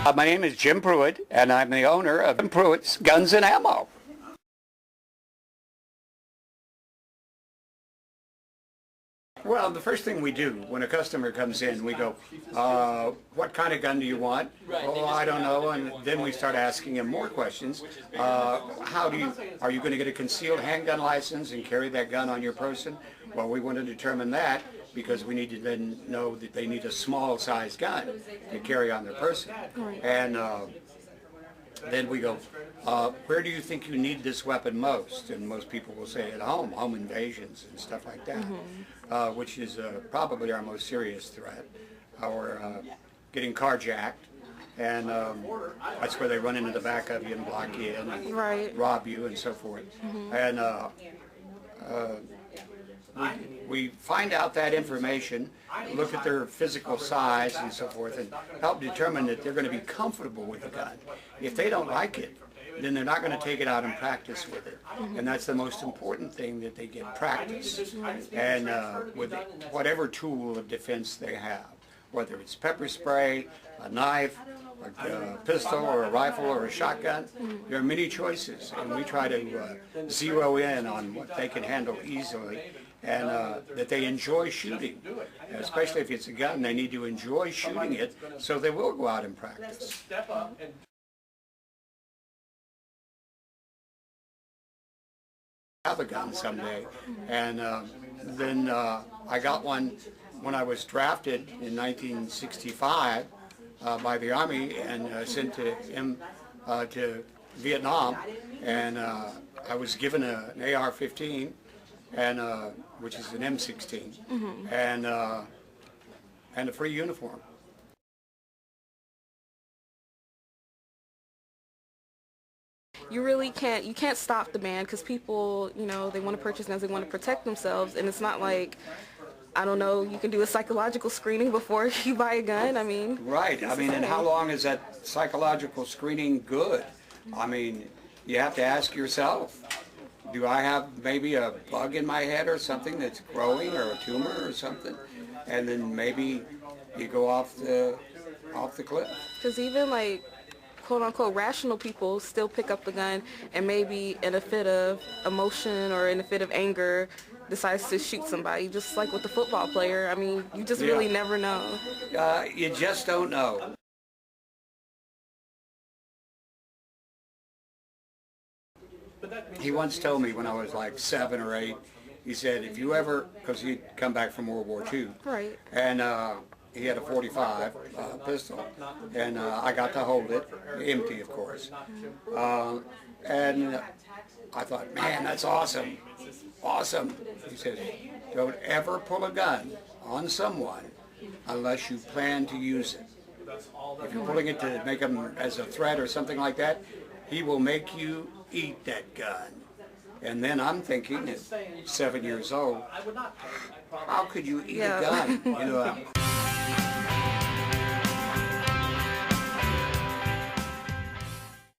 My name is Jim Pruett, and I'm the owner of Pruett's Guns and Ammo. Well, the first thing we do when a customer comes in, we go, what kind of gun do you want? Oh, I don't know. And then we start asking him more questions. Are you going to get a concealed handgun license and carry that gun on your person? Well, we want to determine that because we need to then know that they need a small size gun to carry on their person. And then we go, where do you think you need this weapon most? And most people will say at home invasions and stuff like that, which is probably our most serious threat, or getting carjacked. And that's where they run into the back of you and block you in and rob you and so forth. And we find out that information, look at their physical size and so forth, and help determine that they're going to be comfortable with the gun. If they don't like it, then they're not going to take it out and practice with it. And that's the most important thing, that they get practice. And with whatever tool of defense they have, whether it's pepper spray, a knife, a pistol or a rifle or a shotgun, there are many choices. And we try to zero in on what they can handle easily, and that they enjoy shooting. Especially if it's a gun, they need to enjoy shooting it, so they will go out and practice. Have a gun someday. And then I got one when I was drafted in 1965 by the Army and sent to Vietnam, and I was given an AR-15, and which is an M16, and a free uniform. You really can't stop the man, because people, they want to purchase guns, they want to protect themselves, and it's not like, I don't know, you can do a psychological screening before you buy a gun. I mean, right. I mean, and how long is that psychological screening good? I mean, you have to ask yourself, do I have maybe a bug in my head or something that's growing, or a tumor or something? And then maybe you go off the cliff. Because even like quote-unquote rational people still pick up the gun and maybe in a fit of emotion or in a fit of anger decides to shoot somebody, just like with the football player. I mean, you just really never know. You just don't know. He once told me when I was like 7 or 8, he said, if you ever, because he'd come back from World War II, and he had a .45 pistol, and I got to hold it, empty of course, and I thought, man, that's awesome, awesome. He said, don't ever pull a gun on someone unless you plan to use it. If you're pulling it to make them as a threat or something like that, he will make you eat that gun. And then I'm thinking, at 7 years old, how could you eat a gun?